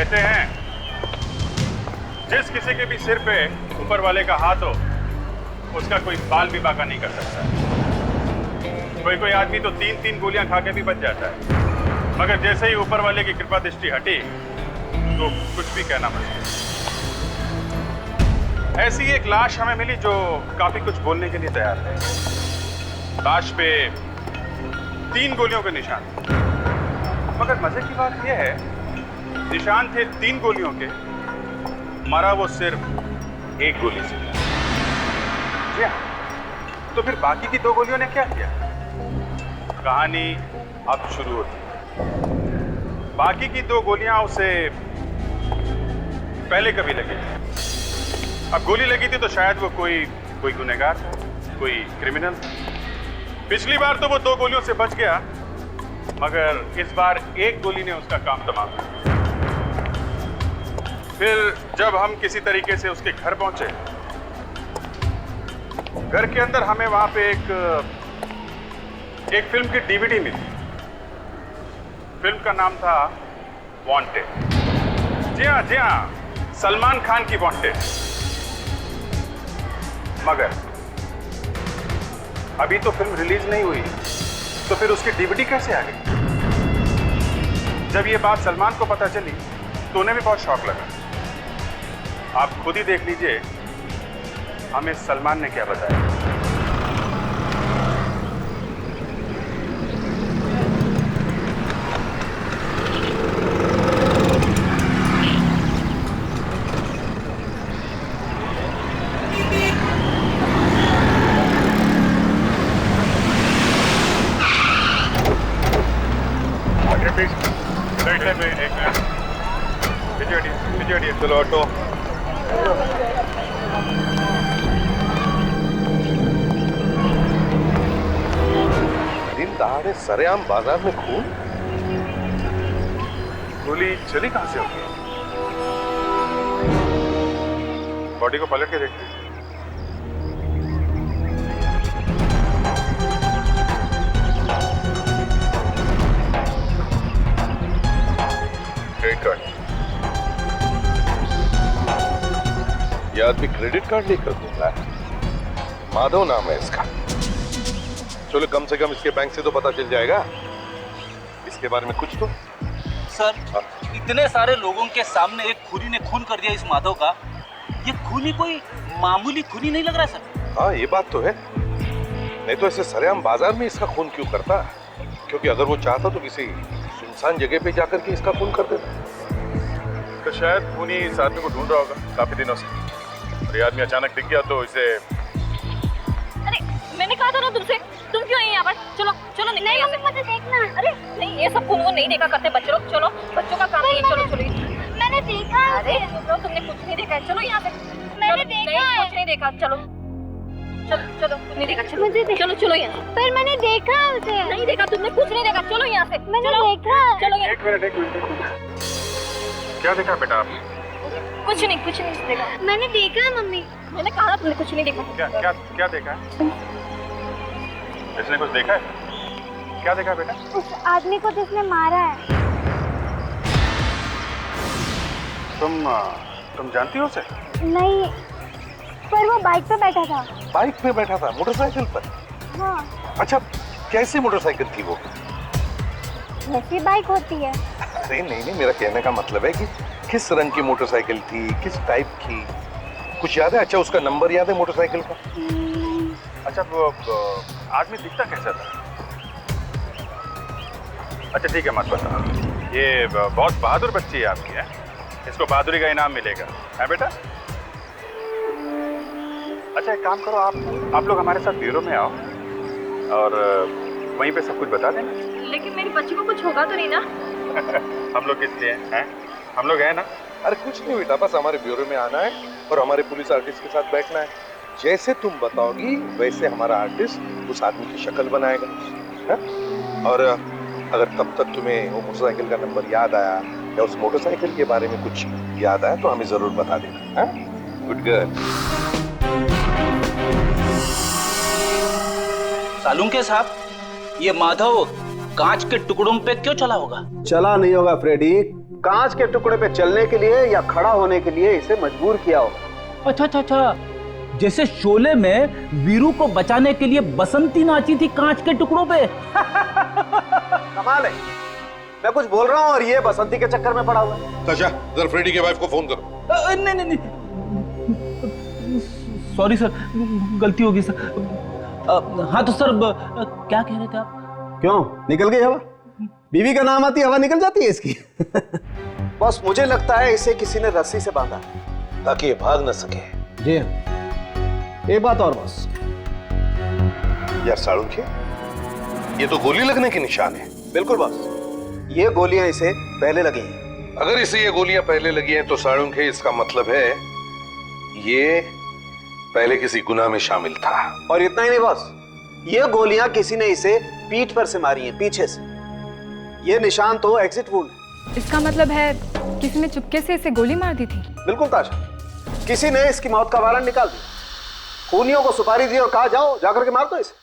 कहते हैं जिस किसी के भी सिर पे ऊपर वाले का हाथ हो उसका कोई बाल भी बाका नहीं कर सकता। कोई कोई आदमी तो 3-3 गोलियां खा के भी बच जाता है, मगर जैसे ही ऊपर वाले की कृपा दृष्टि हटी तो कुछ भी कहना मुश्किल। ऐसी एक लाश हमें मिली जो काफी कुछ बोलने के लिए तैयार है। लाश पे 3 गोलियों के निशान, मगर मजे की बात यह है निशान थे 3 गोलियों के, मरा वो सिर्फ 1 गोली से। जी हाँ, तो फिर बाकी की 2 गोलियों ने क्या किया? कहानी अब शुरू होती है। बाकी की 2 गोलियां उसे पहले कभी लगी। अब गोली लगी थी तो शायद वो कोई गुनहगार, कोई क्रिमिनल। पिछली बार तो वो 2 गोलियों से बच गया, मगर इस बार 1 गोली ने उसका काम तमाम किया। फिर जब हम किसी तरीके से उसके घर पहुंचे, घर के अंदर हमें वहां पे एक फिल्म की डीवीडी मिली। फिल्म का नाम था वांटेड। जी हाँ, सलमान खान की वांटेड। मगर अभी तो फिल्म रिलीज नहीं हुई, तो फिर उसकी डीवीडी कैसे आ गई? जब ये बात सलमान को पता चली तो उन्हें भी बहुत शौक लगा। आप खुद ही देख लीजिए हमें सलमान ने क्या बताया। चलो ऑटो। दिन दहाड़े सरेआम बाजार में खून। गोली चली कहां से होगी? बॉडी को पलट के देखते हैं। Credit card. ये आदमी क्रेडिट कार्ड लेकर घूम रहा है। माधव नाम है इसका। चलो कम से कम इसके बैंक से तो पता चल जाएगा इसके बारे में कुछ तो। सर, इतने सारे लोगों के सामने एक खूनी ने खून कर दिया इस माधव का। ये खूनी कोई मामूली खूनी नहीं लग रहा सर। हाँ, ये बात तो है। नहीं तो ऐसे सरेआम बाजार में इसका खून क्यों करता? क्योंकि अगर वो चाहता तो किसी सुनसान जगह पे जाकर के इसका खून कर देता। तो शायद खूनी इस आदमी को ढूंढ रहा होगा काफी दिनों से, और ये आदमी अचानक दिख गया तो इसे। अरे मैंने कहा था ना तुमसे, तुम क्यों नहीं यहाँ पर? चलो चलो निकलो यहाँ से। मुझे देखना। अरे नहीं, ये सब खून वो नहीं देखा करते बच्चों लोग। चलो, बच्चों का काम नहीं है। चलो चलो। मैंने देखा। अरे तुमने कुछ नहीं देखा है। चलो यहाँ से। मैंने देखा है। कुछ नहीं देखा। चलो चलो चलो, कुछ नहीं देखा। चलो चलो चलो यहाँ से। पर मैंने देखा उसे। नहीं देखा तुमने, कुछ नहीं देखा। चलो यहाँ से। मैंने देखा। चलो एक मिनट। क्या देखा बेटा आपने? कुछ नहीं देखा। मैंने देखा है मम्मी। मैंने कहा तुमने कुछ नहीं देखा। क्या देखा है? इसने कुछ देखा है? क्या देखा बेटा? उस आदमी को जिसने मारा है। तुम जानती हो उसे? नहीं, पर वो बाइक पे बैठा था। बाइक पे बैठा था? मोटरसाइकिल पर? हाँ। अच्छा, कैसी मोटरसाइकिल थी वो? वैसी बाइक होती है। अरे नहीं, मेरा कहने का मतलब है कि किस रंग की मोटरसाइकिल थी, किस टाइप की, कुछ याद है? अच्छा, उसका नंबर याद है मोटरसाइकिल का? अच्छा, वो आदमी दिखता कैसा था? अच्छा ठीक है, मत बताओ। ये बहुत बहादुर बच्ची है आपकी, है? इसको बहादुरी का इनाम मिलेगा, है बेटा? अच्छा एक काम करो, आप लोग हमारे साथ ब्यूरो में आओ और वहीं पे सब कुछ बता देना। लेकिन मेरी बच्ची को कुछ होगा तो नहीं ना? हम लोग किस लिए हैं? हम लोग हैं ना? अरे कुछ नहीं बेटा, बस हमारे ब्यूरो में आना है और हमारे पुलिस आर्टिस्ट के साथ बैठना है। जैसे तुम बताओगी वैसे हमारा आर्टिस्ट उस आदमी की शक्ल बनाएगा, है? और अगर तब तक तुम्हें वो मोटरसाइकिल का नंबर याद आया या उस मोटरसाइकिल के बारे में कुछ याद आया तो हमें जरूर बता देना। Good girl. सालुंके साहब, ये माधव कांच के टुकड़ों पे क्यों चला होगा? चला नहीं होगा फ्रेडी, कांच के टुकड़े पे चलने के लिए या खड़ा होने के लिए इसे मजबूर किया होगा। अच्छा अच्छा अच्छा, जैसे शोले में वीरू को बचाने के लिए बसंती नाची थी कांच के टुकड़ों पे। कमाल है, मैं कुछ बोल रहा हूँ और ये बसंती के चक्कर में पड़ा हुआ है। ताशा, जरा फ्रेडी के वाइफ को फोन करो। नहीं नहीं नहीं, सॉरी सर, गलती होगी सर। हाँ तो सर, क्या कह रहे थे आप? क्यों निकल गई हवा? बीवी का नाम आती हवा निकल जाती है इसकी। बस मुझे लगता है इसे किसी ने रस्सी से बांधा ताकि ये भाग न सके। जी हाँ, ये बात और बस। यार साळुंखे, ये तो गोली लगने के निशान है। बिल्कुल बस, ये गोलियां इसे पहले लगी हैं। अगर इसे ये गोलियां पहले लगी हैं तो साळुंखे इसका मतलब है ये पहले किसी गुनाह में शामिल था। और इतना ही नहीं बस, ये गोलियां किसी ने इसे पीठ पर से मारी हैं, पीछे से। ये निशान तो एग्जिट वुंड है। इसका मतलब है किसी ने चुपके से इसे गोली मार दी थी। बिल्कुल ताशा, किसी ने इसकी मौत का वारंट निकाल दिया, खूनियों को सुपारी दी और कहा जाओ जाकर के मार दो इसे।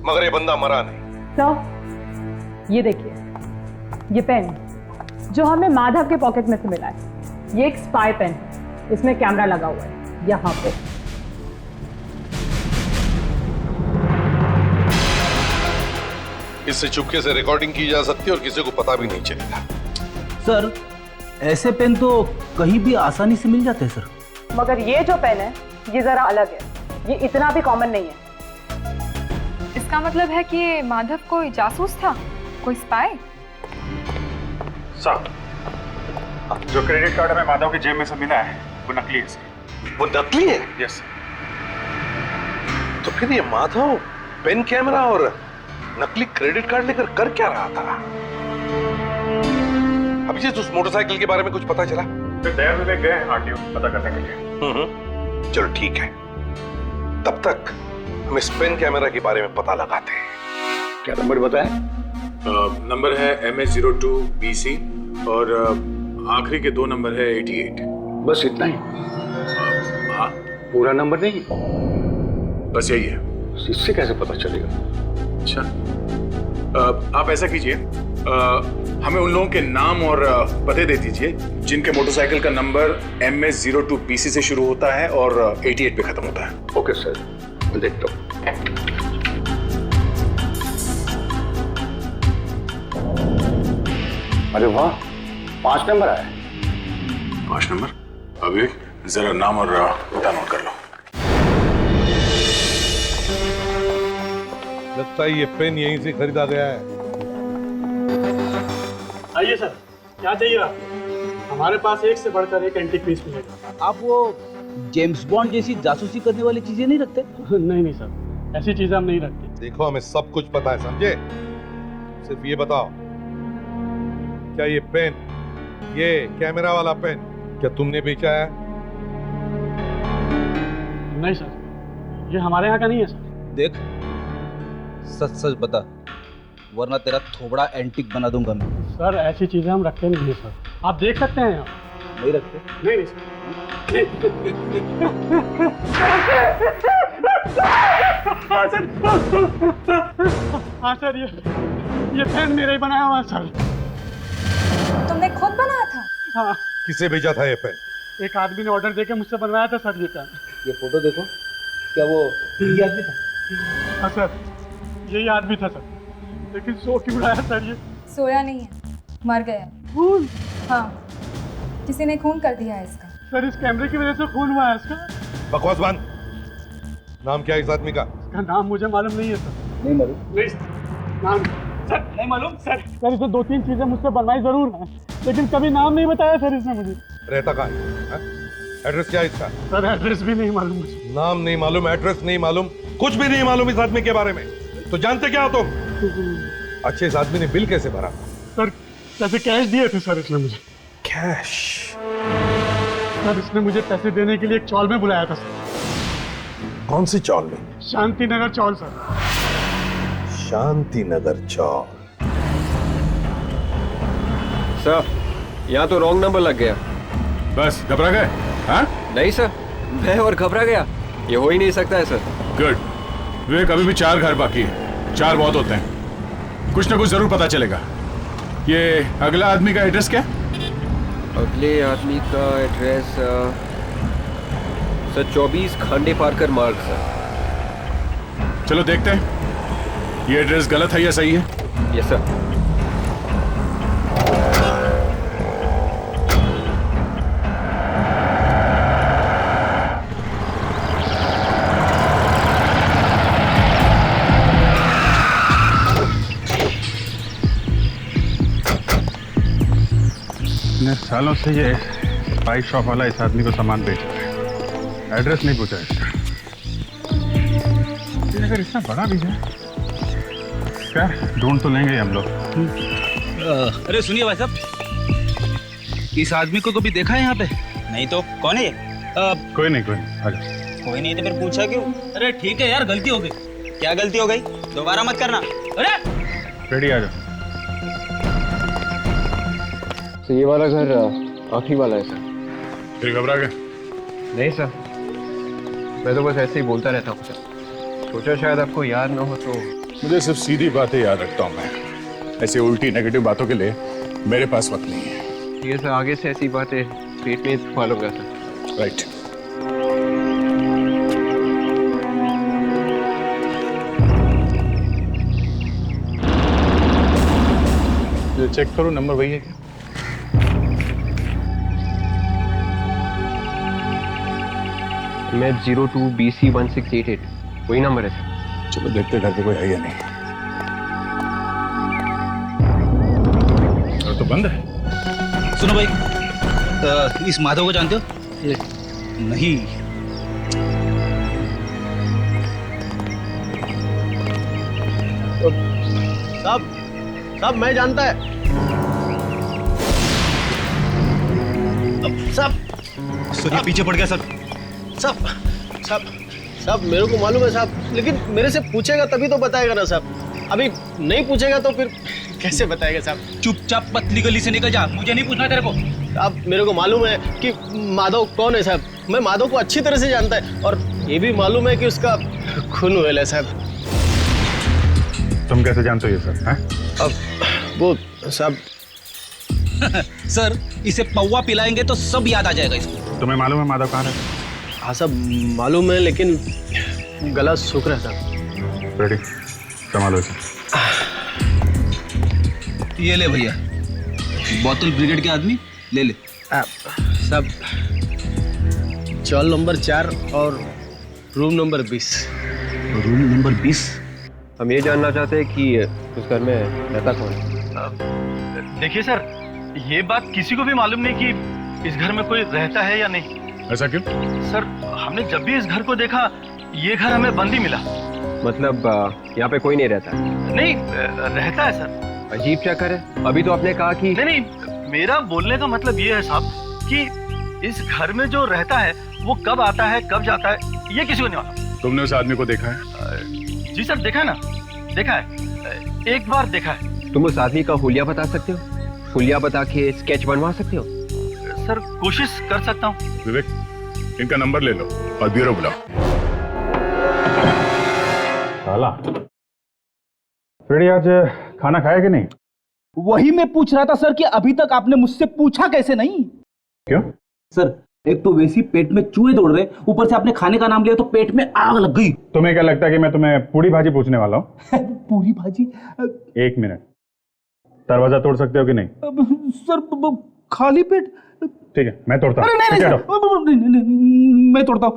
मगर ये बंदा मरा नहीं। सर, ये देखिए, ये पेन जो हमें माधव के पॉकेट में से मिला है, ये एक स्पाई पेन है। इसमें कैमरा लगा हुआ है यहाँ पे। इससे चुपके से रिकॉर्डिंग की जा सकती है और किसी को पता भी नहीं चलेगा। सर, ऐसे पेन तो कहीं भी आसानी से मिल जाते हैं सर। मगर ये जो पेन है ये जरा अलग है, ये इतना भी कॉमन नहीं है। इसका मतलब है कि ये माधव कोई जासूस था, कोई स्पाई। साहब, जो क्रेडिट कार्ड हमें माधव की जेब में से मिला है वो नकली है सर। वो नकली है? यस। तो फिर ये माधव पेन कैमरा और नकली क्रेडिट कार्ड लेकर कर क्या रहा था? अभिजीत, उस मोटरसाइकिल के बारे में कुछ पता चला? फिर दया विवेक गए हैं आरटीओ पता करने के लिए। चलो ठीक है, तब तक हम इस पेन कैमरा के बारे में पता लगाते हैं। क्या नंबर बताएं? नंबर है MS02BC और आखिरी के 2 नंबर है 88। बस इतना ही? हाँ, पूरा नंबर नहीं? बस यही है। इससे कैसे पता चलेगा? अच्छा, आप ऐसा कीजिए, हमें उन लोगों के नाम और पते दे दीजिए जिनके मोटरसाइकिल का नंबर MS02BC से शुरू होता है और 88 पे खत्म होता है। ओके सर, मैं देखता हूँ। अरे वाह, 5 नंबर आया। 5 नंबर? अभी जरा नाम और पता नोट कर लो। लगता है ये पेन यहीं से खरीदा गया है। आइए सर, क्या चाहिए आपको? हमारे पास एक से बढ़कर एक एंटीक पीस मिलेगा। आप वो जेम्स बॉन्ड जैसी जासूसी करने वाली चीजें नहीं रखते? नहीं सर, ऐसी चीजें हम नहीं रखते। देखो, हमें सब कुछ पता है, समझे? सिर्फ ये बताओ, क्या ये पेन, ये कैमरा वाला पेन, क्या तुमने बेचा है? नहीं सर, ये हमारे यहाँ का नहीं है सर। देख, सच सच बता, वरना तेरा थोबड़ा एंटीक बना दूंगा मैं। सर, ऐसी चीजें हम रखते नहीं है सर, आप देख सकते हैं यहाँ। नहीं रखते? नहीं सर। हाँ सर, ये पेन मेरा ही बनाया हुआ सर। तुमने खुद बनाया था? हाँ, किसे भेजा था ये पेन? एक आदमी ने ऑर्डर देके मुझसे बनवाया था सर ये पेन। ये फोटो देखो, क्या वो यही आदमी था? हाँ सर, यही आदमी था सर, लेकिन सो क्यों रहा है सर ये? सोया नहीं है, मर गया। खून? हाँ, किसी ने खून कर दिया है इसका। सर, इस कैमरे की वजह से खून हुआ है इसका। बकवास बंद। नाम क्या है इस आदमी का? इसका नाम मुझे मालूम नहीं है सर। नहीं मालूम? नहीं सर, नाम सर नहीं मालूम सर। सर, इसे 2-3 चीजें मुझसे बनवाई जरूर है, लेकिन कभी नाम नहीं बताया सर इसने मुझे। रहता कहाँ है? एड्रेस क्या है इसका? सर, एड्रेस भी नहीं मालूम मुझे। नाम नहीं मालूम, एड्रेस नहीं मालूम, कुछ भी नहीं मालूम इस आदमी के बारे में। तो जानते क्या हो तुम? अच्छे, इस आदमी ने बिल कैसे भरा? सर, पैसे कैश दिए थे सर इसने मुझे। कैश? सर, इसने मुझे पैसे देने के लिए एक चौल में बुलाया था सर। कौन सी चौल में? शांति नगर चौल सर। शांति नगर चौल। सर, यहाँ तो रॉन्ग नंबर लग गया। बस घबरा गए? हाँ? नहीं सर, मैं और घबरा गया, ये हो ही नहीं सकता है सर। गुड। विवेक, अभी भी 4 घर बाकी है। 4 बहुत होते हैं, कुछ ना कुछ जरूर पता चलेगा। ये अगला आदमी का एड्रेस क्या? अगले आदमी का एड्रेस सर 24 खांडे पार्कर मार्ग सर। चलो देखते हैं ये एड्रेस गलत है या सही है। Yes sir. इतने सालों से ये बाइक शॉप वाला इस आदमी को सामान बेच रहा है, एड्रेस नहीं पूछा इसका। ये अगर इतना बड़ा भी है, क्या ढूंढ तो लेंगे हम लोग। अरे सुनिए भाई साहब, इस आदमी को कभी देखा है यहाँ पे? नहीं तो कौन है ये? कोई नहीं आ जाओ। कोई नहीं तो फिर पूछा क्यों? अरे ठीक है यार, गलती हो गई। क्या गलती हो गई? दोबारा मत करना। अरे रेडी आ जाओ। तो ये वाला घर आखिरी वाला है सर। फिर घबरा गए? नहीं सर, मैं तो बस ऐसे ही बोलता रहता हूँ सर। सोचा शायद आपको याद ना हो तो। मुझे सिर्फ सीधी बातें याद रखता हूँ मैं, ऐसे उल्टी नेगेटिव बातों के लिए मेरे पास वक्त नहीं है। ठीक है सर, आगे से ऐसी बातें पेट में पालूंगा सर। राइट। ये चेक करो, नंबर वही है क्या? मैं 02BC1688 वही नंबर है सर। चलो देखते घर पे कोई है या नहीं। और तो बंद है। सुनो भाई, इस माधव को जानते हो? नहीं। साहब मैं जानता है साहब। सुनिए, पीछे पड़ गया सर। साहब मेरे को मालूम है साहब, लेकिन मेरे से पूछेगा तभी तो बताएगा ना साहब। अभी नहीं पूछेगा तो फिर कैसे बताएगा साहब? चुपचाप पतली गली से निकल जा, मुझे नहीं पूछना तेरे को। अब मेरे को मालूम है कि माधव कौन है साहब। मैं माधव को अच्छी तरह से जानता है, और ये भी मालूम है कि उसका खून हुआ है साहब। तुम कैसे जानते हो ये सब? हैं? अब वो साहब सर, इसे पौवा पिलाएंगे तो सब याद आ जाएगा इसको। तुम्हें मालूम है माधव कहाँ रहता है? हाँ साहब मालूम है, लेकिन गला सूख रहा है साहब। रेडी, संभालो इसे। ये ले भैया, बोतल ब्रिगेड के आदमी ले ले। साहब चॉल नंबर 4 और रूम नंबर 20। Room number 20? हम ये जानना चाहते हैं कि उस घर में रहता कौन है। देखिए सर, ये बात किसी को भी मालूम नहीं कि इस घर में कोई रहता है या नहीं। ऐसा क्यों? सर, हमने जब भी इस घर को देखा, ये घर हमें बंद ही मिला। मतलब यहाँ पे कोई नहीं रहता? नहीं, रहता है सर। अजीब चक्कर है, अभी तो आपने कहा कि नहीं, मेरा बोलने का मतलब ये है साहब कि इस घर में जो रहता है वो कब आता है कब जाता है ये किसी को नहीं मालूम। तुमने उस आदमी को देखा है? जी सर, देखा है ना, देखा है, एक बार देखा है। तुम उस आदमी का हुलिया बता सकते हो? हुलिया बता के स्केच बनवा सकते हो? सर, कोशिश कर सकता हूँ। विवेक, इनका नंबर ले लो और ब्यूरो बुलाओ। साला फ्रेडी आज खाना खाया कि नहीं? वही मैं पूछ रहा था सर कि अभी तक आपने मुझसे पूछा कैसे नहीं? क्यों? सर, एक तो वैसे ही पेट में चूहे दौड़ रहे, ऊपर से आपने खाने का नाम लिया तो पेट में आग लग गई। तुम्हें क्या लगता है कि मैं तुम्हें पूरी भाजी पूछने वाला हूँ? पूरी भाजी? 1 मिनट, दरवाजा तोड़ सकते हो कि नहीं? सर, खाली पेट? ठीक है, मैं तोड़ता हूँ। नहीं, मैं तोड़ता हूँ।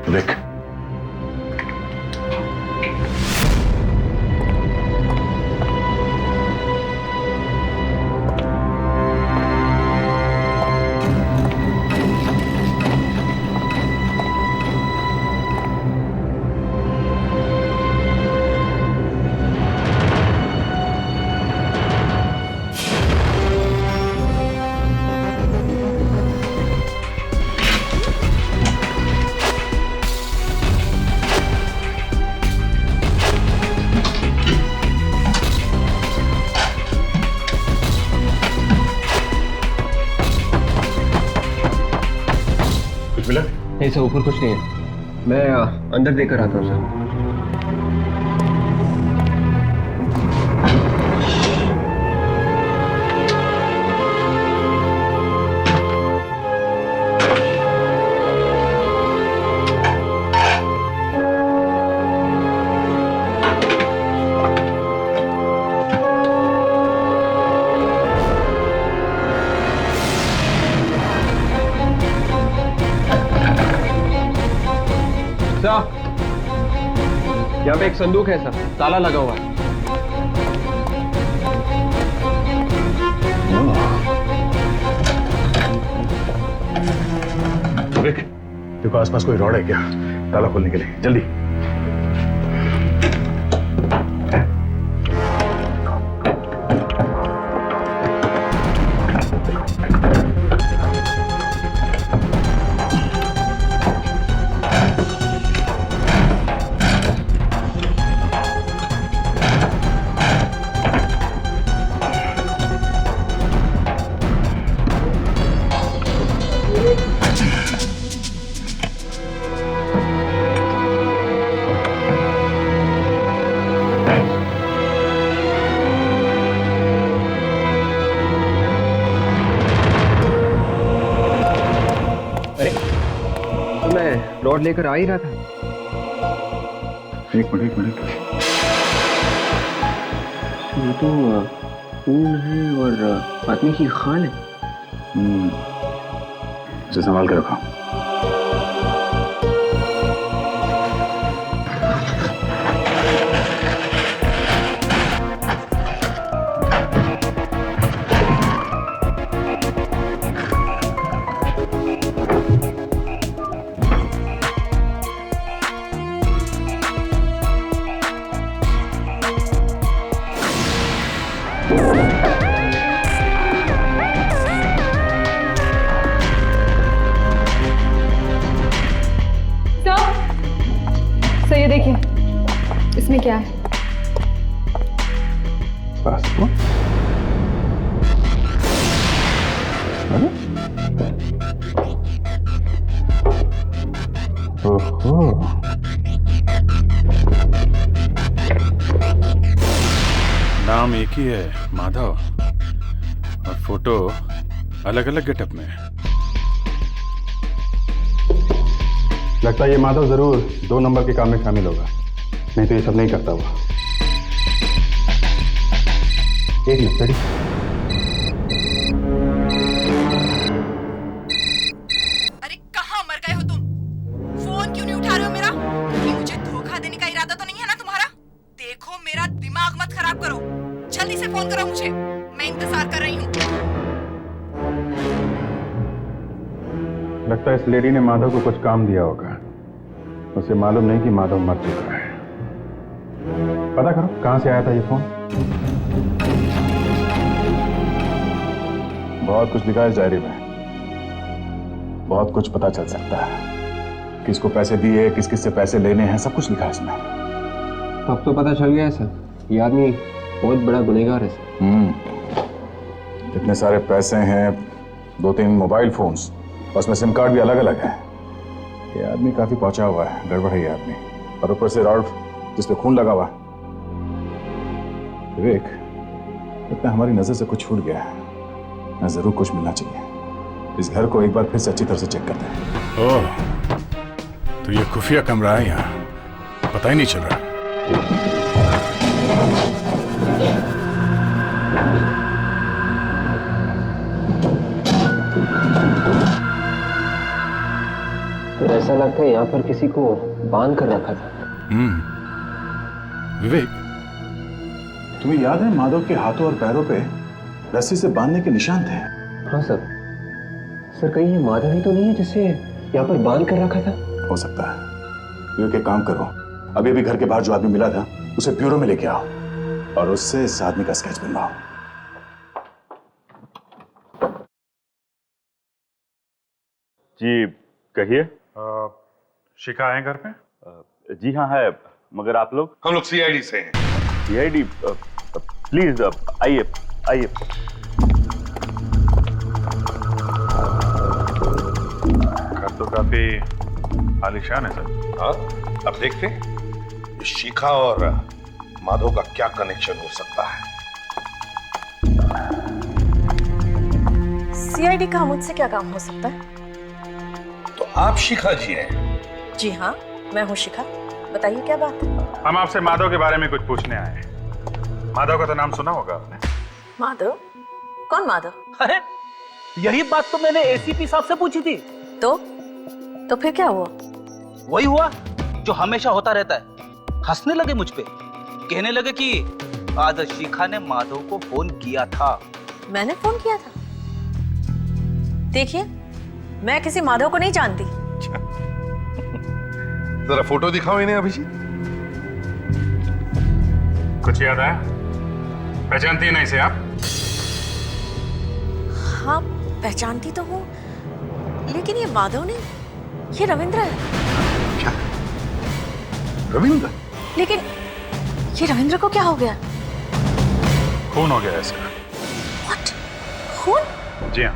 विवेक, मिला? नहीं सर, ऊपर कुछ नहीं है। मैं अंदर देखकर आता हूँ सर। यहाँ पे एक संदूक है सर, ताला लगा हुआ है। विवेक, देखो आसपास कोई रॉड है क्या ताला खोलने के लिए? जल्दी। रॉड लेकर आ ही रहा था। एक मिनट। ये तो खून है और आदमी की खाल है। इसे संभाल के रखो। सर ये देखिए, इसमें क्या है? पासपोर्ट? ओहो, नाम एक ही है, माधव, और फोटो अलग अलग गेटअप में है। लगता है ये माधव जरूर 2 नंबर के काम में शामिल होगा, नहीं तो ये सब नहीं करता हुआ। एक मिनट सर। अरे कहाँ मर गए हो तुम? फोन क्यों नहीं उठा रहे हो मेरा? कि मुझे धोखा देने का इरादा तो नहीं है ना तुम्हारा? देखो मेरा दिमाग मत खराब करो, जल्दी से फोन करो मुझे, मैं इंतजार कर रही हूँ। लगता है इस लेडी ने माधव को कुछ काम दिया होगा, उसे मालूम नहीं कि माधव मर चुका है। पता करो कहां से आया था ये फोन। बहुत कुछ लिखा है इस डायरी में, बहुत कुछ पता चल सकता है, किसको पैसे दिए, किस किस से पैसे लेने हैं, सब कुछ लिखा है इसमें। अब तो पता चल गया है सर, ये आदमी बहुत बड़ा गुनहगार है सर। इतने सारे पैसे हैं, 2-3 मोबाइल फोन्स, उसमें सिम कार्ड भी अलग अलग है। ये आदमी काफी पहुंचा हुआ है, गड़बड़ है ये आदमी, और ऊपर से रॉड जिसपे खून लगा हुआ। विवेक, इतना हमारी नजर से कुछ छूट गया है, मैं जरूर कुछ मिलना चाहिए। इस घर को एक बार फिर से अच्छी तरह से चेक करते हैं। ओह, तो ये खुफिया कमरा है यहाँ, पता ही नहीं चल रहा। तो ऐसा लगता है यहाँ पर किसी को बांध कर रखा था। विवेक, तुम्हें याद है माधव के हाथों और पैरों पे रस्सी से बांधने के निशान थे? हाँ सर कहीं ये माधव ही तो नहीं है जिसे यहाँ पर बांध कर रखा था? हो सकता है। विवेक, एक काम करो, अभी अभी घर के बाहर जो आदमी मिला था उसे ब्यूरो में लेके आओ और उससे इस आदमी का स्केच बनवाओ। जी कहिए। शिखा है घर पे? जी हाँ है, मगर आप लोग? हम लोग सीआईडी से हैं। सीआईडी? प्लीज आइए आइए। घर तो काफी आलीशान है सर। हाँ, अब देखते हैं शिखा और माधव का क्या कनेक्शन हो सकता है। सीआईडी का मुझसे क्या काम हो सकता है? तो आप शिखा जी हैं? जी हाँ, मैं हूँ शिखा, बताइए क्या बात है? हम आपसे माधव के बारे में कुछ पूछने आए हैं। माधव का तो नाम सुना होगा आपने। माधव? कौन माधव? अरे यही बात तो मैंने एसीपी साहब से पूछी थी। तो फिर क्या हुआ? वही हुआ जो हमेशा होता रहता है, हंसने लगे मुझ पे, कहने लगे कि आज शिखा ने माधव को फोन किया था। मैंने फोन किया था? देखिए, मैं किसी माधव को नहीं जानती। जरा फोटो दिखाओ इन्हें अभिजीत। कुछ याद आया? पहचानती है ना इसे आप? हाँ, पहचानती तो हूँ, लेकिन ये माधव नहीं, ये रविंद्र है। क्या? रविंद्र? लेकिन ये रविंद्र को क्या हो गया? खून हो गया इसका। What? खून? जी हाँ।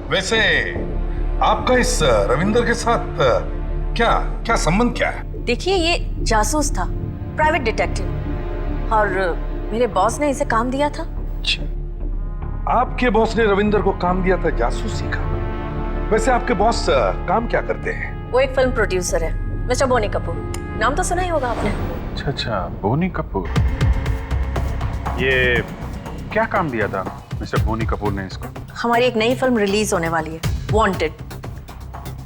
वैसे आपका इस रविंद्र के साथ क्या क्या संबंध क्या है? देखिए, ये जासूस था, प्राइवेट डिटेक्टिव, और मेरे बॉस ने इसे काम दिया था। आपके बॉस ने रविंद्र को काम दिया था जासूसी का? वैसे आपके बॉस काम क्या करते हैं? वो एक फिल्म प्रोड्यूसर है, मिस्टर बोनी कपूर। नाम तो सुना ही होगा आपने। अच्छा अच्छा, बोनी कपूर। ये क्या काम दिया था मिस्टर बोनी कपूर ने इसको? हमारी एक नई फिल्म रिलीज होने वाली है, वांटेड।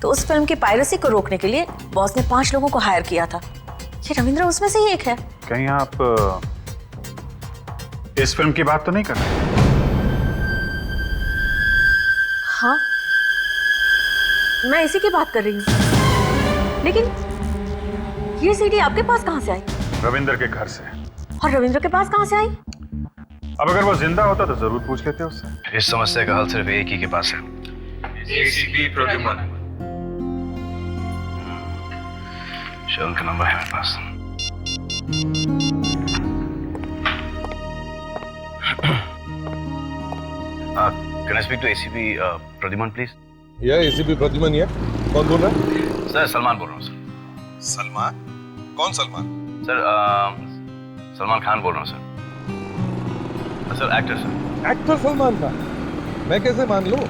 तो उस फिल्म की पायरेसी को रोकने के लिए बॉस ने 5 लोगों को हायर किया था। ये रविंद्र उसमें से ही एक है। कहीं आप इस फिल्म की बात तो नहीं कर रहे? हाँ, मैं इसी की बात कर रही हूँ। लेकिन ये सीडी आपके पास कहाँ से आई? रविंद्र के घर से। और रविंद्र के पास कहाँ से आई? अब अगर वो जिंदा होता तो जरूर पूछ लेते उससे। इस समस्या का हल सिर्फ एक ही के पास है, एसीपी प्रद्युमन। शरण का नंबर है मेरे पास। Can I speak to ACP Pradyuman please? यह एसीपी प्रद्युमन है। कौन बोल रहा है? सर सलमान बोल रहा हूँ सर। सलमान? कौन सलमान? सर सलमान खान बोल रहा हूँ sir. Sir actor sir. Actor Salman Khan? मैं कैसे मान लूं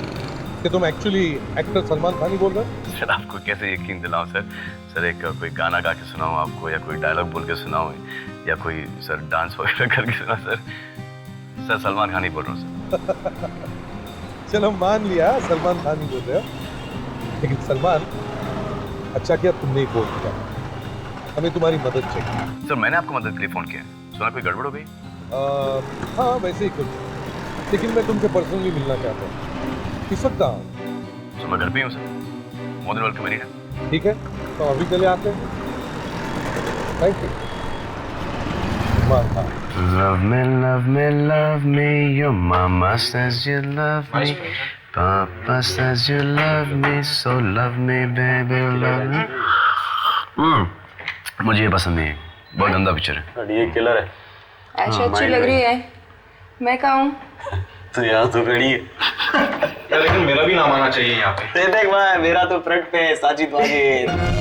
कि तुम एक्चुअली एक्टर सलमान खान ही बोल रहे हो? सर आपको कैसे यकीन दिलाऊं सर? सर एक कोई गाना गा के सुनाऊं आपको, या कोई डायलॉग बोल के सुनाऊं, या कोई सर डांस वगैरह करके सुना? सर सलमान खान ही बोल रहा हूँ सर। चलो मान लिया सलमान खान ही बोल रहे हो, लेकिन सलमान, अच्छा किया तुमने ही फोन किया, हमें तुम्हारी मदद चाहिए। सर मैंने आपको मदद के लिए फोन किया, सुना कोई गड़बड़ हो गई? हाँ वैसे ही कुछ, लेकिन मैं तुमसे पर्सनली मिलना चाहता हूँ। किस वक्त आओ? सर मैं घर पे हूँ sir, more than welcome anytime. ठीक है, तो अभी चले आते हैं। Thank you. Love me, your mama says you love me, Papa says you love me, so love me baby, love me. मुझे ये पसंद नहीं है, बहुत गंदा पिक्चर है। ये किलर है। ऐसी अच्छी लग रही है, मैं कहाँ हूँ? तो यहाँ तो खड़ी है। लेकिन मेरा भी नाम आना चाहिए यहाँ पे। देख भाई, मेरा तो फ्रंट पे साजिद वाजिद।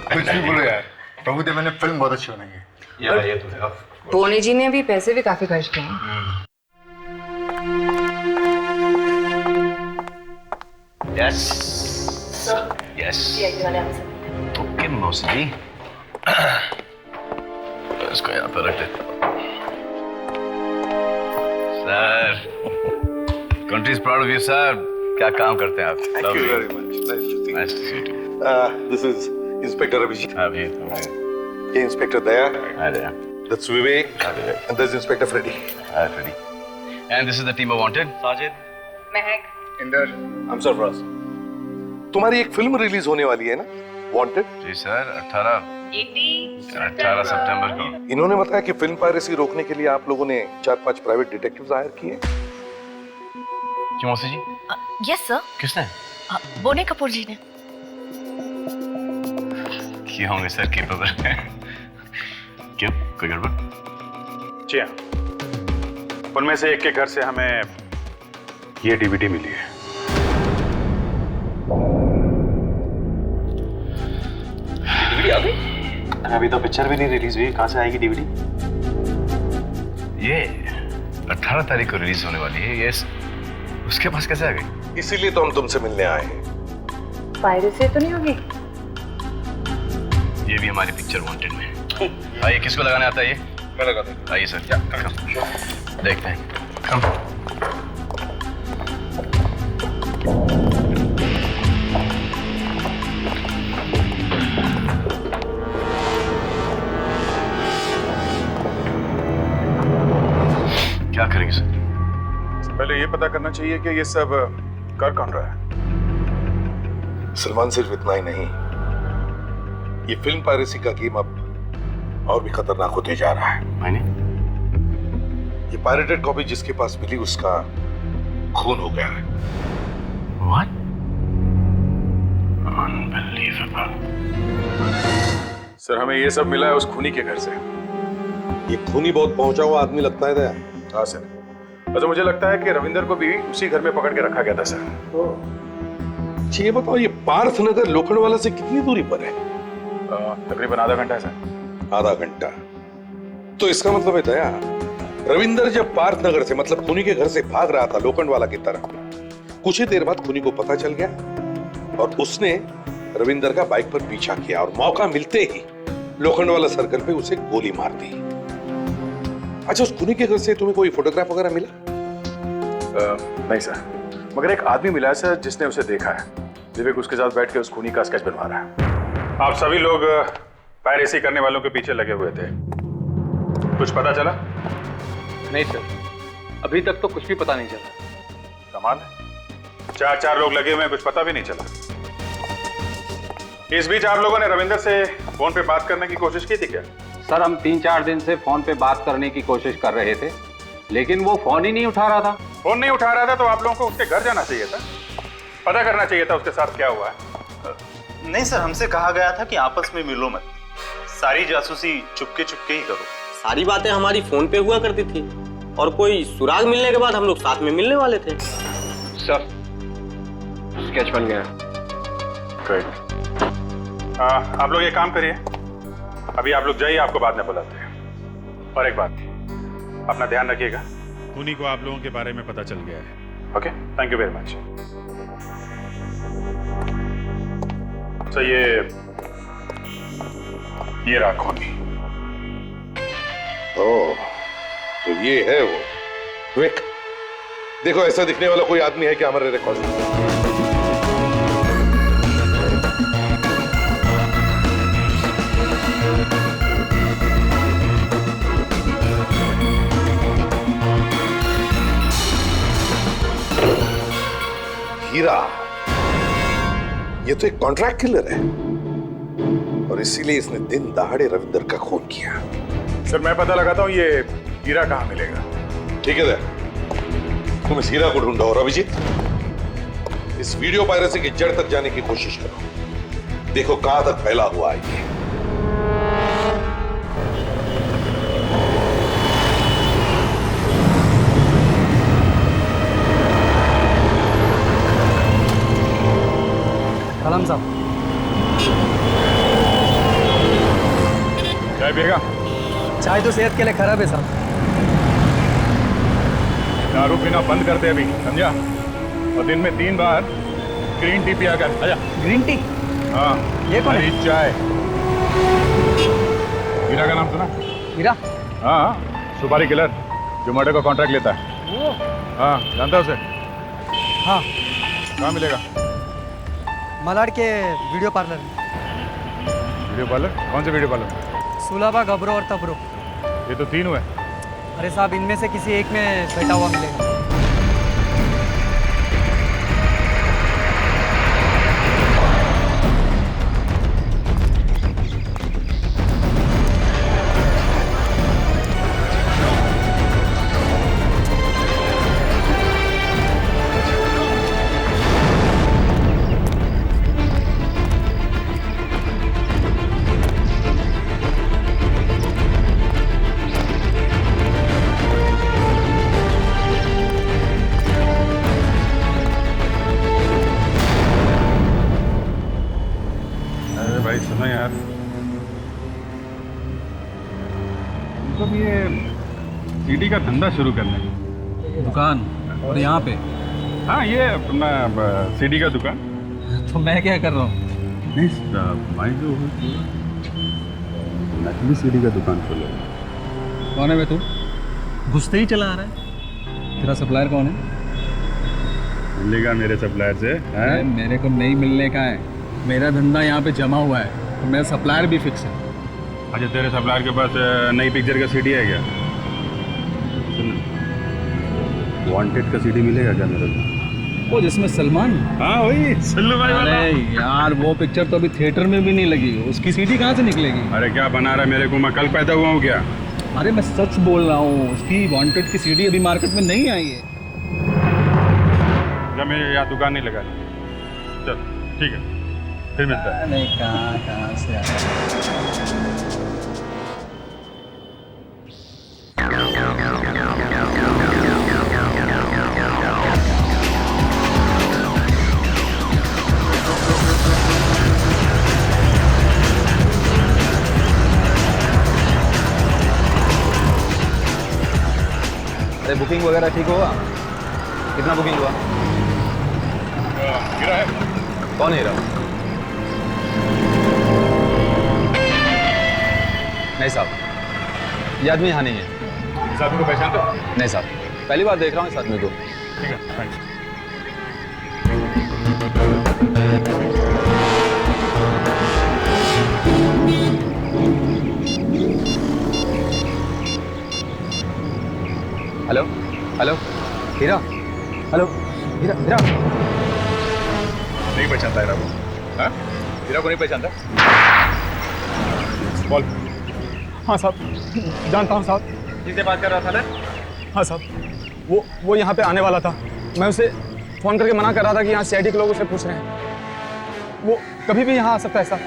कुछ भी बोलो यार, प्रभु देव ने फिल्म बहुत अच्छी बनाई है यार। ये तो है, बोनी जी ने भी पैसे भी काफी खर्च किए हैं। यस यस ओके मौसी जी, इसको यहाँ पर रख देते। Sir country is proud of you sir. क्या काम करते हैं आप? Thank you very much. Nice to see you. This is Inspector Abhijit. Hey, Inspector Daya. Hi there. That's Vivek. Hi Vivek. And there's Inspector Freddy. Hi Freddy. And this is the team of Wanted. Sajid. Mahak, Inder. I'm Sarfraz. तुम्हारी एक film release होने वाली है ना, wanted? जी sir, 18 सितंबर को। इन्होंने बताया कि फिल्म पायरेसी रोकने के लिए आप लोगों ने 4-5 प्राइवेट डिटेक्टिव्स हायर किए। क्यों मौसी जी? Yes sir. किसने? बोनी कपूर जी ने। किए होंगे सर, केपेबल है। क्यों, कोई गड़बड़? जी हाँ, उनमें से एक के घर से हमें ये डीवीडी मिली है। डीवीडी आ गई? अभी तो पिक्चर भी नहीं रिलीज हुई, कहाँ से आएगी डीवीडी? ये 18 तारीख को रिलीज होने वाली है, ये उसके पास कैसे आ गई? इसीलिए तो हम तुमसे मिलने आए हैं। पायरेसी तो नहीं होगी? ये भी हमारी पिक्चर वांटेड में। आइए, किसको लगाने आता है ये? मैं लगा दूंगा। आइए सर, देखते हैं। कम। पता करना चाहिए कि ये सब कर कौन रहा है। सलमान, सिर्फ इतना ही नहीं, ये फिल्म पायरेसी का गेम अब और भी खतरनाक होते जा रहा है। मैंने ये पायरेटेड कॉपी जिसके पास मिली उसका खून हो गया है। What? Unbelievable. सर, हमें ये सब मिला है उस खूनी के घर से। ये खूनी बहुत पहुंचा हुआ आदमी लगता है दया। हाँ सर, अच्छा मुझे लगता है कि रविंदर को भी उसी घर में पकड़ के रखा गया था सर। अच्छा ये बताओ, ये पार्थनगर लोखंडवाला से कितनी दूरी पर है? तकरीबन आधा घंटा है सर। आधा घंटा? तो इसका मतलब है दया, रविंदर जब पार्थनगर से मतलब खूनी के घर से भाग रहा था लोखंडवाला की तरफ, कुछ ही देर बाद खूनी को पता चल गया और उसने रविंदर का बाइक पर पीछा किया और मौका मिलते ही लोखंडवाला सर्कल पे उसे गोली मार दी। अच्छा, उस खूनी के घर से तुम्हें कोई फोटोग्राफ वगैरह मिला? नहीं सर, मगर एक आदमी मिला है सर जिसने उसे देखा है। विवेक उसके साथ बैठ के उस खूनी का स्केच बनवा रहा है। आप सभी लोग पायरेसी करने वालों के पीछे लगे हुए थे, कुछ पता चला? नहीं सर, अभी तक तो कुछ भी पता नहीं चला। कमाल है, चार लोग लगे हुए हैं, कुछ पता भी नहीं चला। इस बीच आप लोगों ने रविंदर से फोन पे बात करने की कोशिश की थी क्या? सर, हम 3-4 दिन से फोन पे बात करने की कोशिश कर रहे थे, लेकिन वो फोन ही नहीं उठा रहा था। फोन नहीं उठा रहा था तो आप लोगों को उसके घर जाना चाहिए था, पता करना चाहिए था उसके साथ क्या हुआ है। नहीं सर, हमसे कहा गया था कि आपस में मिलो मत, सारी जासूसी चुपके चुपके ही करो। सारी बातें हमारी फोन पे हुआ करती थी और कोई सुराग मिलने के बाद हम लोग साथ में मिलने वाले थे। सर, स्केच बन गया। ग्रेट। आप लोग ये काम करिए, अभी आप लोग जाइए, आपको बाद में बुलाते हैं। और एक बात, अपना ध्यान रखिएगा, खूनी को आप लोगों के बारे में पता चल गया है। Okay, thank you very much. तो ये रहा खूनी। ओह, तो ये है वो विवेक। देखो, ऐसा दिखने वाला कोई आदमी है क्या हमारे रिकॉर्ड में? हीरा, ये तो एक कॉन्ट्रैक्ट किलर है और इसीलिए इसने दिन दहाड़े रविंदर का खून किया। सर, मैं पता लगाता हूँ ये हीरा कहाँ मिलेगा। ठीक है, तुम इस हीरा को ढूंढो और अभिजीत, इस वीडियो पायरेसी की जड़ तक जाने की कोशिश करो। देखो कहां तक फैला हुआ है ये। कलम साहब, चाय पिएगा? चाय तो सेहत के लिए खराब है साहब। दारू पीना बंद कर दे अभी, समझा? और दिन में 3 बार ग्रीन टी पिया कर। आजा। Green tea? हाँ। ये कौन है? चाय। हीरा का नाम सुना? हीरा? हाँ, सुपारी किलर जो मर्डर का कॉन्ट्रैक्ट लेता है। वो? हाँ, जानता है उसे? हाँ। कहाँ मिलेगा? मलाड के वीडियो पार्लर में। Video parlour? कौन से वीडियो पार्लर? सुलाबा, गबरो और तबरो। ये तो 3 हुए। अरे साहब, इनमें से किसी एक में बैठा हुआ मिलेगा। भाई सुनो यार, मतलब ये सीडी का धंधा शुरू करने दुकान और यहाँ पे? हाँ, ये अपना सीडी का दुकान। तो मैं क्या कर रहा हूँ? भाई जो नकली सीडी का दुकान खोलो। कौन है बे तू? घुसते ही चला आ रहा है। तेरा सप्लायर कौन है? मिलेगा मेरे सप्लायर से? है? मेरे को नहीं मिलने का है, मेरा धंधा यहाँ पे जमा हुआ है, तो मेरा सप्लायर भी फिक्स है। अच्छा, तेरे सप्लायर के पास नई पिक्चर का सीडी है क्या? सुन, वांटेड का सीडी मिलेगा क्या मेरे को? वो जिसमें सलमान। हाँ वही सल्लू भाई वाला। अरे यार वो पिक्चर तो अभी थिएटर में भी नहीं लगी, उसकी सीडी कहाँ से निकलेगी? अरे क्या बना रहा है मेरे को, मैं कल पैदा हुआ हूँ क्या? अरे मैं सच बोल रहा हूँ, उसकी वांटेड की सीडी अभी मार्केट में नहीं आई है। जब मैं यहाँ दुकान नहीं लगा, चल ठीक है फिर मिलता है। नहीं कहाँ से आया? अरे बुकिंग वगैरह ठीक होगा? कितना बुकिंग हुआ? हीरा है। कौन हीरा? नहीं साहब, ये आदमी यहाँ नहीं है। इस आदमी को पहचानते हो? नहीं साहब, पहली बार देख रहा हूँ इस आदमी को। ठीक है थैंक्स। हेलो हेलो हीरा, हेलो हीरा, हीरा नहीं पहचानता हीरा को? हाँ हीरा को नहीं पहचानता? बोल। हाँ साहब जानता हूँ साहब। किससे बात कर रहा था? हाँ साहब, वो यहाँ पे आने वाला था। मैं उसे फोन करके मना कर रहा था कि यहाँ सीआईडी के लोग उसे पूछ रहे हैं। वो कभी भी यहाँ आ सकता है साहब।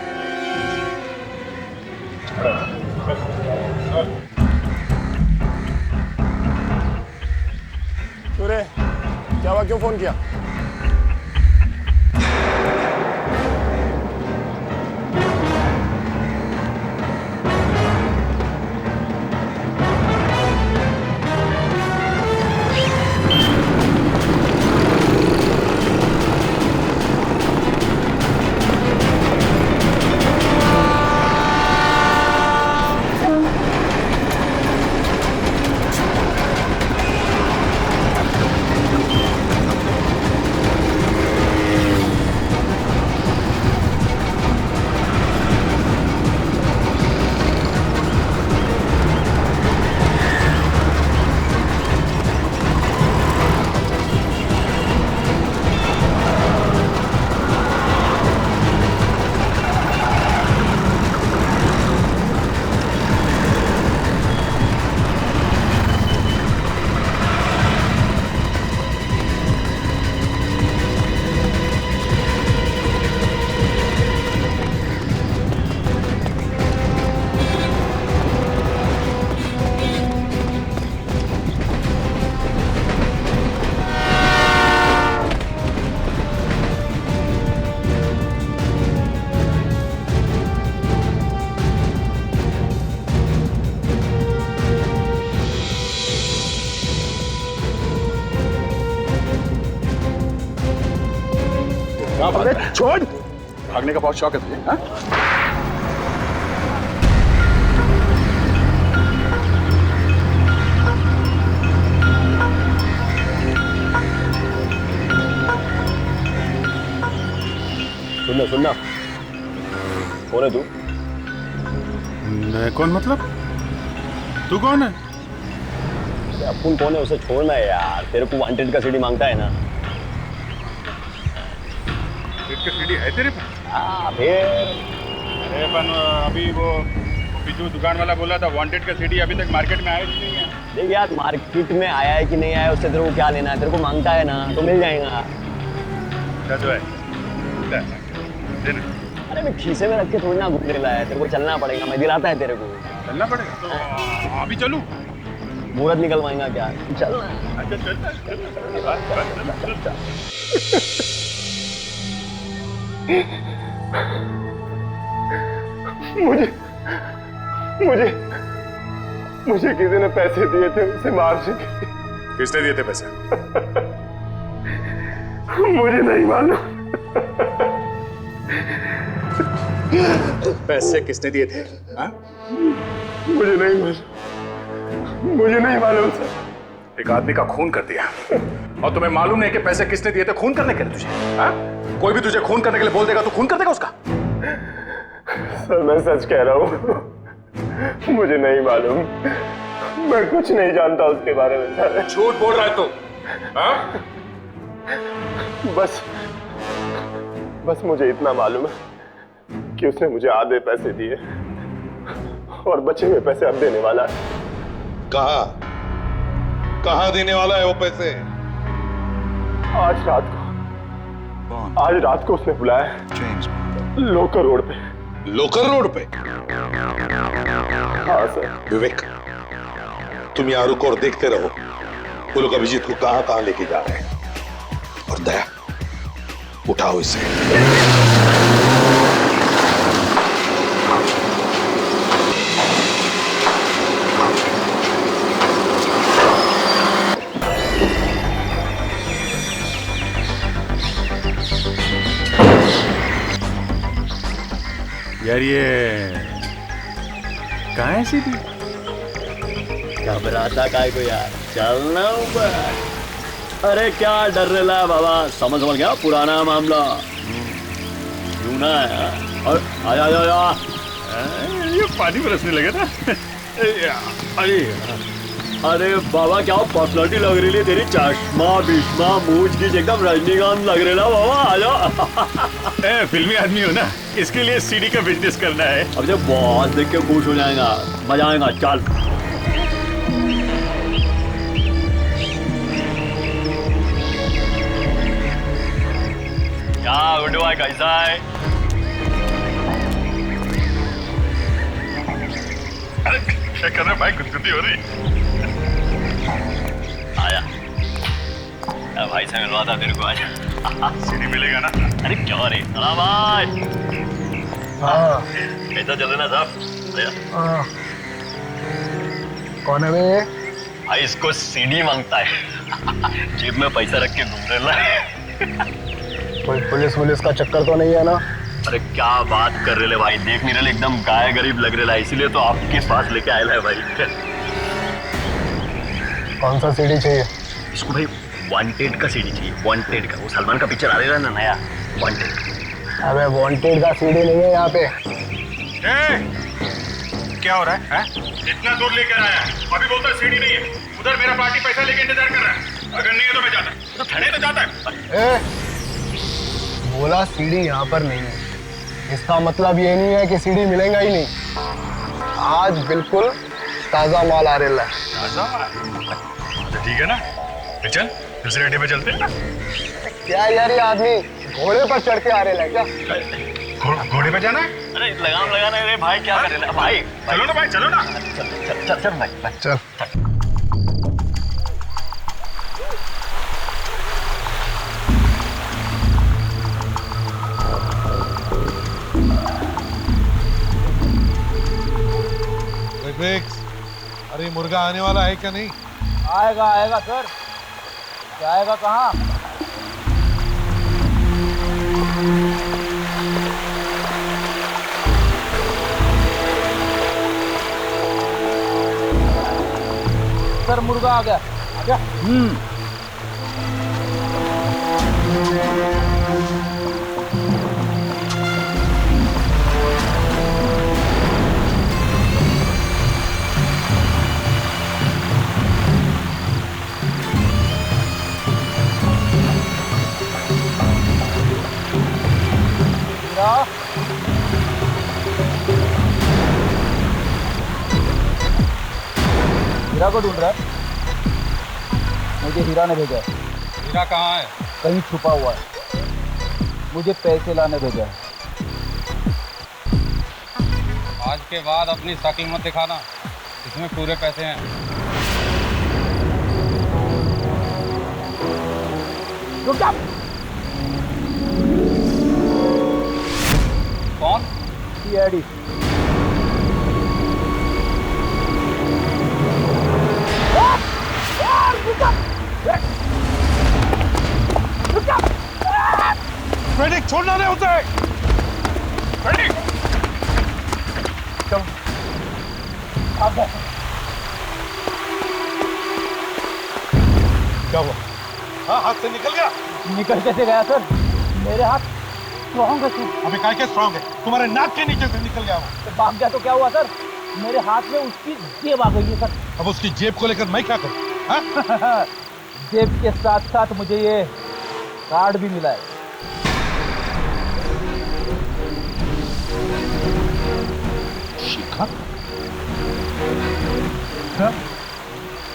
सूर्य, क्या हुआ, क्यों फोन किया? छोड़, भागने का बहुत शौक है तुझे? हाँ? सुनना कौन है तू? मैं कौन मतलब? तू कौन है? अपुन कौन है उसे छोड़ना है यार, तेरे को वांटेड का सीडी मांगता है ना। का सीडी है तेरे पास? हाँ फिर। अरे अपन अभी वो जो दुकान वाला बोला था वांटेड का सीडी अभी तक मार्केट में आया नहीं है। देख यार, मार्केट में आया है कि नहीं आया उससे तेरे को क्या लेना है? तेरे को मांगता है ना तो मिल जाएगा। जो है देना। अरे मैं खीसे में रख के थोड़ी ना घूम रहा है, तेरे को चलना पड़ेगा, मैं दिलाता है तेरे को। चलना पड़ेगा तो अभी चलूं? मुहूर्त निकलवाएगा क्या? चल। अच्छा चल। मुझे किसी ने पैसे दिए थे उसे मार सके। किसने दिए थे पैसे? मुझे नहीं मालूम। पैसे किसने दिए थे? हाँ? मुझे नहीं मालूम सर। एक आदमी का खून कर दिया और तुम्हें मालूम नहीं कि पैसे किसने दिए थे खून करने के लिए तुझे? हाँ? कोई भी तुझे खून करने के लिए बोल देगा तो खून कर देगा उसका? सर मैं सच कह रहा हूँ, मुझे नहीं मालूम, मैं कुछ नहीं जानता उसके बारे में सर। झूठ बोल रहा है तू? हाँ? बस मुझे इतना मालूम है कि उसने मुझे आधे पैसे दिए और बचे हुए पैसे अब देने वाला है। कहाँ देने वाला है वो पैसे? आज रात को उसने बुलाया लोकर रोड पे। लोकर रोड पे? हाँ सर। विवेक, तुम यहाँ रुको और देखते रहो वो लोग अभिजीत को कहाँ कहाँ लेके जा रहे हैं। और दया, उठाओ इसे। यार ये कहाँ है सीधी? घबराता काय को यार, चलना ऊपर। अरे क्या डर रहा है बाबा, समझ गया पुराना मामला। यूं ना है। और आया ये पानी बरसने लगे ना। अरे बाबा क्या पर्सनालिटी लग रही है तेरी, चश्मा बिश्मा मूछ की एकदम रजनीकांत लग रही है बाबा। आजा। फिल्मी आदमी हो ना, इसके लिए सीडी का बिजनेस करना है। अब जब बॉस देख के खुश हो जाएगा, मजा आएगा। चल क्या गुड बॉय, कैसा है? अरे क्या कर रहा है भाई, गुदगुदी हो रही। आया भाई से मिलवा था तेरे को आज। सीडी मिलेगा ना? अरे क्यों रे भाई। हाँ कैसा चल रहा साहब? कौन है बे? भाई इसको सीडी मांगता है। जेब में पैसा रख के घूम रहा है। कोई पुलिस का चक्कर तो नहीं है ना? अरे क्या बात कर रहे भाई, देख नहीं रहे एकदम गाय गरीब लग रहा है, इसीलिए तो आपके पास लेके आया है भाई। कौन सा सीडी चाहिए इसको? भाई वांटेड का सीडी चाहिए, वांटेड का। वो सलमान का पिक्चर आ रहा है ना नया, वांटेड। अबे वांटेड का सीडी नहीं है यहाँ पे। क्या हो रहा है? इतना दूर लेकर आया, अभी बोलता है सीडी नहीं है। उधर मेरा पार्टी पैसा लेके इंतजार कर रहा है। अगर नहीं है तो मैं जाता। तो थाने तो जाता है। बोला सीडी यहाँ पर नहीं है, इसका मतलब ये नहीं है कि सीडी मिलेगा ही नहीं। आज बिल्कुल ताजा माल आ रहा है। ताजा माल? ठीक है ना, चल दूसरे अड्डे पे चलते हैं ना। क्या यार, ये आदमी घोड़े पर चढ़ के आ रहा है क्या? घोड़े पे जाना है? अरे लगाम लगाना है भाई, क्या कर रहे भाई? चलो ना भाई, चलो ना। चल भाई, चल। अरे मुर्गा आने वाला है क्या? नहीं आएगा सर। जाएगा कहाँ? सर मुर्गा आ गया। हीरा को ढूंढ रहा है। मुझे हीरा ने भेजा है। हीरा कहाँ है? कहीं छुपा हुआ है, मुझे पैसे लाने भेजा है। आज के बाद अपनी शक्ल मत दिखाना, इसमें पूरे पैसे हैं। रुक जा। कौन? सीआईडी। फेडिक, छोड़ना नहीं उसे। फेडिक, चलो। क्या हुआ? हाँ, हाथ से निकल गया? निकल कैसे गया सर? मेरे हाथ स्ट्रॉन्ग है। अबे काय के स्ट्रॉन्ग है? तुम्हारे नाक के नीचे से निकल गया वो। तो भाग गया तो क्या हुआ सर? मेरे हाथ में उसकी जेब आ गई है सर। अब उसकी जेब को लेकर मैं क्या करूं? हाँ? जेब के साथ साथ मुझे ये कार्ड भी मिला है। शिखा?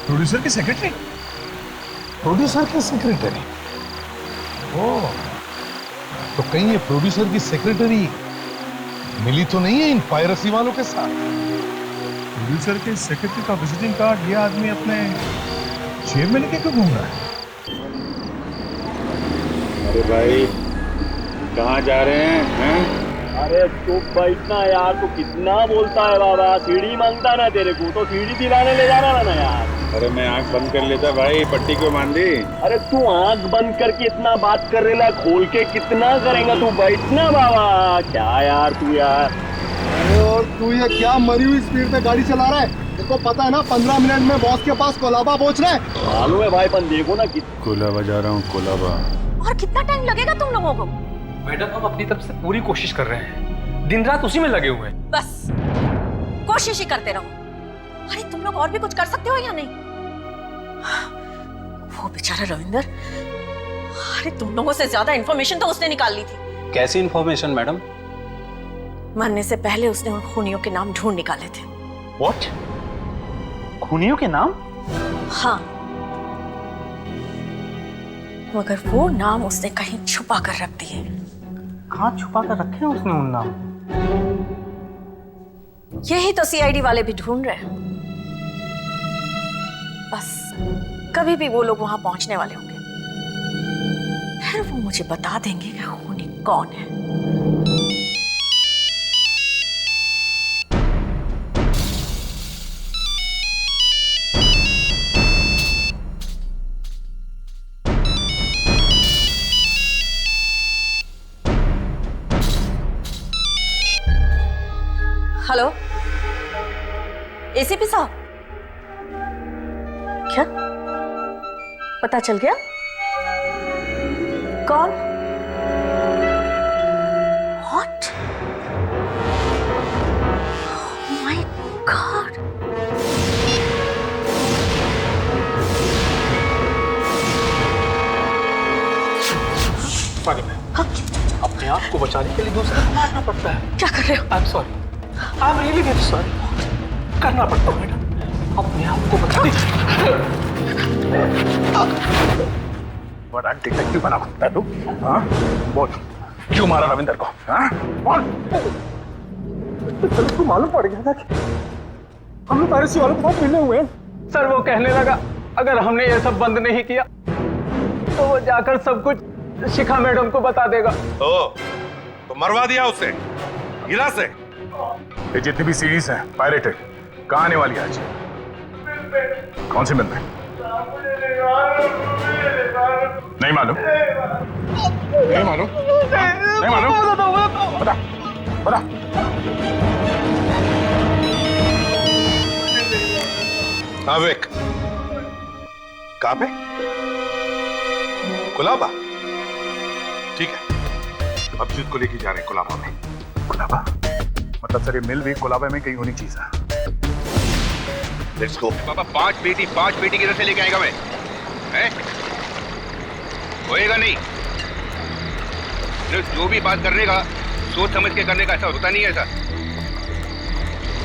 प्रोड्यूसर की सेक्रेटरी? प्रोड्यूसर की सेक्रेटरी? ओह, तो कहीं ये प्रोड्यूसर की सेक्रेटरी मिली तो नहीं है इन पायरेसी वालों के साथ? प्रोड्यूसर के सेक्रेटरी का विजिटिंग कार्ड ये आदमी अपने जेब में लेके क्यों घूम रहा है? अरे भाई कहाँ जा रहे हैं? अरे तू बैठना यार, तू कितना बोलता है बाबा, सीढ़ी मांगता ना तेरे को, तो सीढ़ी दिलाने ले जाना ना यार। अरे मैं आंख बंद कर लेता भाई, पट्टी क्यों बांध दी? अरे तू आंख बंद करके इतना बात कर रहा, खोल के कितना करेगा? तू बैठना बाबा। क्या यार तू यार। अरे और तू ये क्या मरी हुई स्पीड में गाड़ी चला रहा है? देखो पता है ना 15 मिनट में बॉस के पास कोलाबा पहुंचना है। मालूम है भाई, पर देखो ना कोलाबा जा रहा हूँ, कोलाबा। और कितना टाइम लगेगा तुम लोगों को? मैडम हम अपनी तरफ से पूरी कोशिश कर रहे हैं, दिन रात उसी में लगे हुए हैं। बस कोशिश ही करते रहो। अरे तुम लोग और भी कुछ कर सकते हो या नहीं? वो बेचारा रविंदर, अरे तुम लोगों से ज्यादा इंफॉर्मेशन तो उसने निकाल ली थी। कैसी इंफॉर्मेशन मैडम? मरने से पहले उसने उन खूनियों के नाम ढूंढ निकाले थे। What? खूनियों के नाम? हाँ, मगर वो नाम उसने कहीं छुपा कर रख दिए। कहाँ छुपा कर रखे हैं उसने उन नाम? यही तो सीआईडी वाले भी ढूंढ रहे हैं। बस कभी भी वो लोग वहां पहुंचने वाले होंगे, फिर वो मुझे बता देंगे कि खूनी कौन है। हेलो एसीपी साहब, क्या पता चल गया कौन? What? Oh my God! अपने आप को बचाने के लिए दूसरे को मारना पड़ता है। क्या कर रहे हो? I am sorry, I am really very sorry. करना पड़ता है मैडम, अपने आप को बचा दीजिए। बड़ा डिटेक्टिव बना सकता है तू? हाँ? बोल, क्यों मारा रविंदर को? हाँ? बोल। तो मालूम पड़ गया था कि हम लोग पायरेसी वालों को मिले हुए हैं। सर वो कहने लगा अगर हमने ये सब बंद नहीं किया तो वो जाकर सब कुछ शिखा मैडम को बता देगा। तो मरवा दिया उसे हीरा से। ये जितनी भी सीरीज हैं पायरेटेड, कहाँ आने वाली है आज? कौन सी मिल में? नहीं मालूम? नहीं मालूम? नहीं मालूम? बता, बता। हाँ विक, कहाँ पे? कोलाबा? ठीक है, अब जिद को लेके जा रहे हैं कोलाबा में। कोलाबा? मतलब सर ये मिल भी कोलाबा में कहीं होनी चीज है। Let's go. बाबा पांच बेटी किधर से लेके आएगा मैं? हैं? होएगा नहीं। जो भी बात करने का सोच समझ के करने का, ऐसा होता नहीं है ऐसा।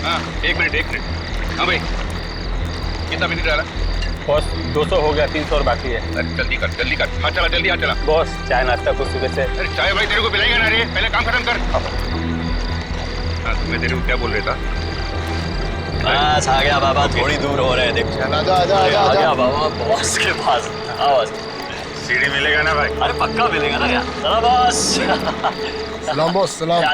हाँ एक मिनट। हाँ भाई कितना बिजली डाला? बॉस 200 हो गया, 300 और बाकी है। अरे जल्दी कर। हाँ चला जल्दी, हाँ चला। बॉस चाय नाश्ता कुछ सुबह से। अरे चाय भाई तेरे को पिलाएगा ना रे, पहले काम खत्म कर। हाँ मैं तेरे को क्या बोल रहा था? बस आ गया बाबा, थोड़ी दूर हो रहे हैं देख। आ गया बाबा बॉस के पास। आवाज सीढ़ी मिलेगा ना भाई? अरे पक्का मिलेगा ना यार। चलो बॉस। सलाम बॉस, सलाम। जा।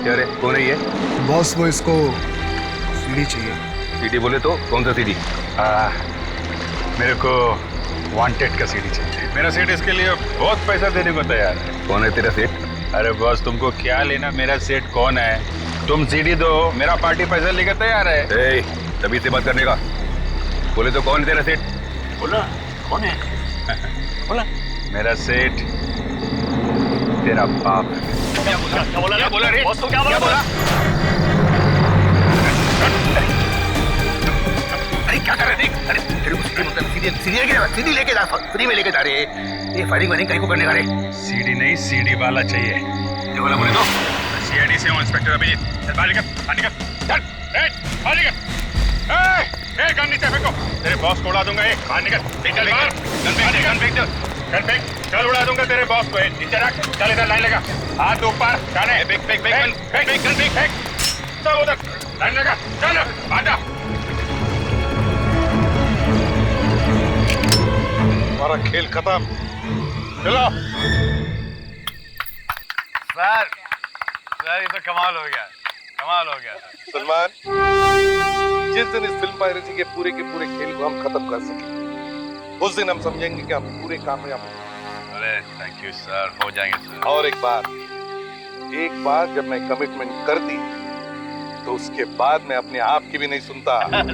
क्या रे, कौन है ये? बॉस वो इसको सीढ़ी चाहिए। सीढ़ी बोले तो कौन सा सीढ़ी? मेरे को वांटेड का सीढ़ी चाहिए। मेरा सेठ इसके लिए बहुत पैसा देने को तैयार है। कौन है तेरा सेठ? अरे बॉस तुमको क्या लेना मेरा सेठ कौन है? तुम सीढ़ी दो, मेरा पार्टी पैसा लेकर तैयार है। तभी से बात करने का। बोले तो कौन है तेरा सेठ? बोला कौन है? बोला मेरा सेठ तेरा बाप। क्या बोला रे? बॉस तो क्या बोला? क्या कर रहे थे? अरे तेरे को सीधी मतलब सीधी लेके जा, फ्री में लेके जा रहे। ये फायरिंग वायरिंग कहीं को करने का रे? सीडी नहीं सीडी वाला चाहिए। ये वाला बोले तो? सीआईडी से हूँ इंस्पेक्टर अभिजीत। चल बाहर निकल, बाहर निकल, चल, बाहर निकल। गन नीचे फेंको, तेरे बॉस को उड़ा दूंगा। बाहर निकल, निकल बाहर, गन फेंक दो, गन फेंक, चल उड़ा दूंगा तेरे बॉस को। नीचे रख, चल इधर लाइन लगा, हाथ ऊपर, जाने, फेंक, चल उधर लाइन लगा, चल आजा। हमारा खेल खत्म, चलो। सर ये तो कमाल हो गया, कमाल हो गया। सलमान, जिस दिन इस फिल्म पायरेसी के पूरे खेल को हम खत्म कर सके, उस दिन हम समझेंगे कि हम पूरे कामयाब हैं। अरे थैंक यू सर, हो जाएंगे सर। और एक बार जब मैं कमिटमेंट कर दी तो उसके बाद मैं अपने आप की भी नहीं सुनता। देख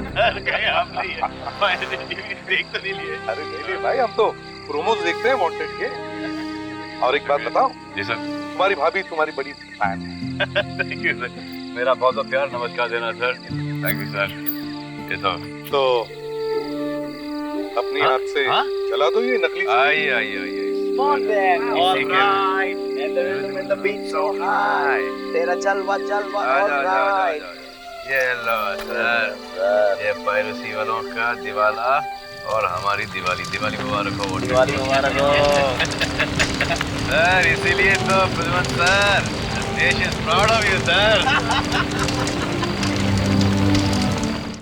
तो नहीं लिए। अरे नहीं लिए भाई, हम तो प्रोमोज देखते हैं वांटेड के। और एक बात बताओ जी सर, तुम्हारी भाभी तुम्हारी बड़ी फैन है। थैंक यू सर, मेरा बहुत बहुत प्यार नमस्कार देना सर। Thank you sir. ये तो अपनी हाथ से चला दो ये नकली। आई। तेरा जलवा ऑलराइट। ये लो सर, ये पायरेसी वालों का दिवाला और हमारी दिवाली मुबारक हो। दिवाली मुबारक हो सर, इसीलिए तो फिल्म सर, देश is proud of you sir.